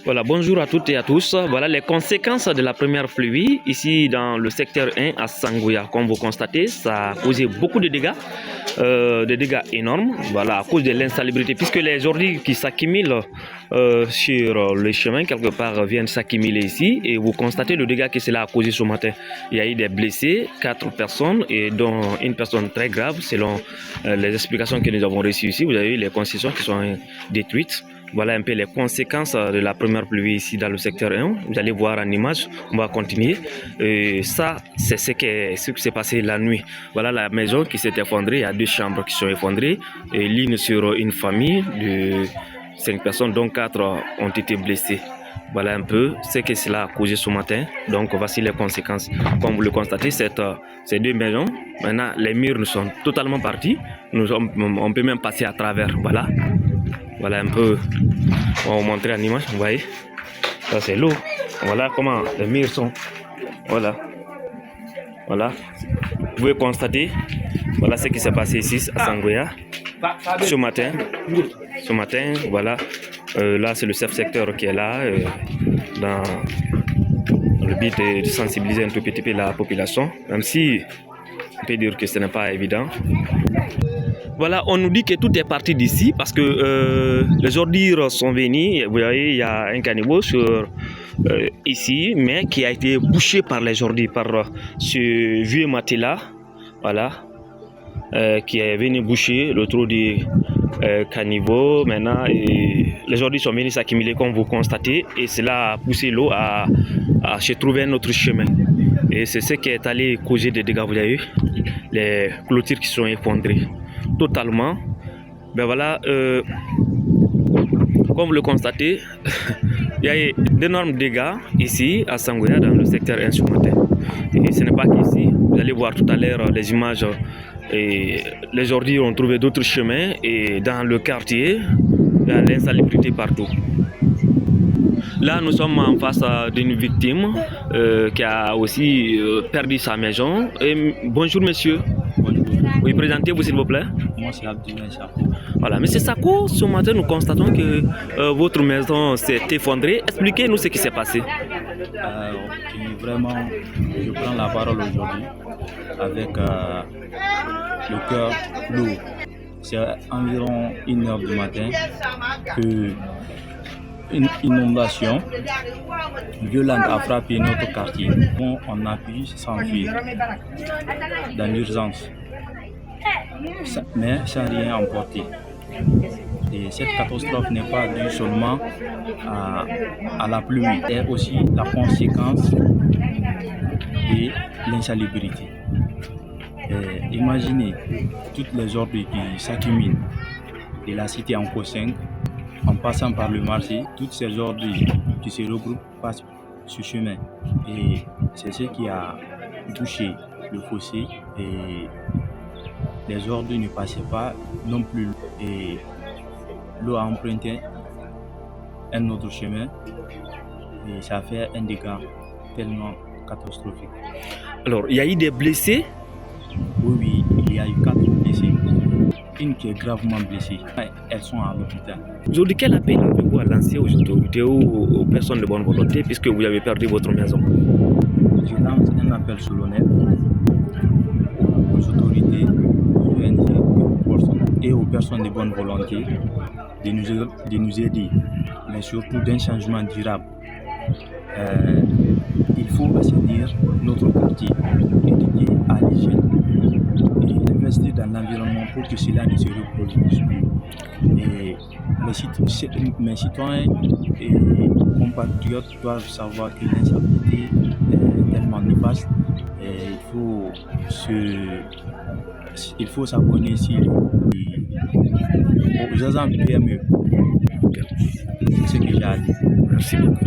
Voilà, bonjour à toutes et à tous. Voilà les conséquences de la première pluie ici dans le secteur 1 à Sangoya. Comme vous constatez, ça a causé beaucoup de dégâts énormes. Voilà, à cause de l'insalubrité, puisque les ordures qui s'accumulent sur le chemin quelque part viennent s'accumuler ici. Et vous constatez le dégât que cela a causé ce matin. Il y a eu des blessés, 4 personnes, et dont une personne très grave, selon les explications que nous avons reçues ici. Vous avez vu les constructions qui sont détruites. Voilà un peu les conséquences de la première pluie ici dans le secteur 1. Vous allez voir en image, on va continuer. Et ça, c'est ce qui s'est passé la nuit. Voilà la maison qui s'est effondrée. Il y a 2 chambres qui sont effondrées. Et l'une sur une famille de 5 personnes, dont 4 ont été blessées. Voilà un peu ce que cela a causé ce matin. Donc voici les conséquences. Comme vous le constatez, ces 2 maisons, maintenant les murs nous sont totalement partis. On peut même passer à travers. Voilà. Voilà un peu, on va vous montrer en image, vous voyez, ça c'est l'eau. Voilà comment les murs sont, voilà, vous pouvez constater, voilà ce qui s'est passé ici à Sangoya, ce matin, voilà, là c'est le chef-secteur qui est là, dans le but de sensibiliser un tout petit peu la population, même si on peut dire que ce n'est pas évident. Voilà, on nous dit que tout est parti d'ici parce que les ordures sont venues. Vous voyez, il y a un caniveau ici, mais qui a été bouché par les ordures, par ce vieux matelas, voilà, qui est venu boucher le trou du caniveau. Maintenant, les ordures sont venus s'accumuler comme vous constatez, et cela a poussé l'eau à se trouver un autre chemin. Et c'est ce qui est allé causer des dégâts. Vous avez vu, les clôtures qui sont effondrées totalement. Ben voilà, comme vous le constatez, il y a eu d'énormes dégâts ici à Sangoya dans le secteur 1 ce matin. Et ce n'est pas qu'ici, vous allez voir tout à l'heure les images, et les ordures ont trouvé d'autres chemins, et dans le quartier, il y a l'insalubrité partout. Là, nous sommes en face d'une victime qui a aussi perdu sa maison. Bonjour monsieur. Bonjour. Oui, présentez-vous s'il vous plaît. Moi c'est Abdoulaye Sako. Voilà, monsieur Sako, ce matin nous constatons que votre maison s'est effondrée. Expliquez-nous ce qui s'est passé. Vraiment, je prends la parole aujourd'hui avec le cœur lourd. C'est environ 1h du matin que une inondation violente a frappé notre quartier. On a pu s'enfuir dans l'urgence, mais sans rien emporter. Et cette catastrophe n'est pas due seulement à la pluie, elle est aussi la conséquence de l'insalubrité. Imaginez toutes les ordures qui s'accumulent de la cité en Koseng, en passant par le marché, toutes ces ordures qui se regroupent passent ce chemin. Et c'est ce qui a bouché le fossé, et les ordures ne passaient pas non plus. Et l'eau a emprunté un autre chemin, et ça fait un dégât tellement catastrophique. Alors, il y a eu des blessés? Oui, il y a eu 4 blessés. Une qui est gravement blessée. Elles sont à l'hôpital. Aujourd'hui, quel appel avez-vous à lancer aux autorités ou aux personnes de bonne volonté puisque vous avez perdu votre maison? Je lance un appel solennel aux autorités, aux ONG et aux personnes de bonne volonté de nous aider, mais surtout d'un changement durable. Il faut assainir notre quartier, éduquer à l'hygiène et investir dans l'environnement pour que cela ne se reproduise plus. Et mes citoyens et compatriotes doivent savoir que l'insalubrité est tellement néfaste, et il faut s'abonner ici aux agents PME. C'est ce que j'ai à dire. Merci beaucoup.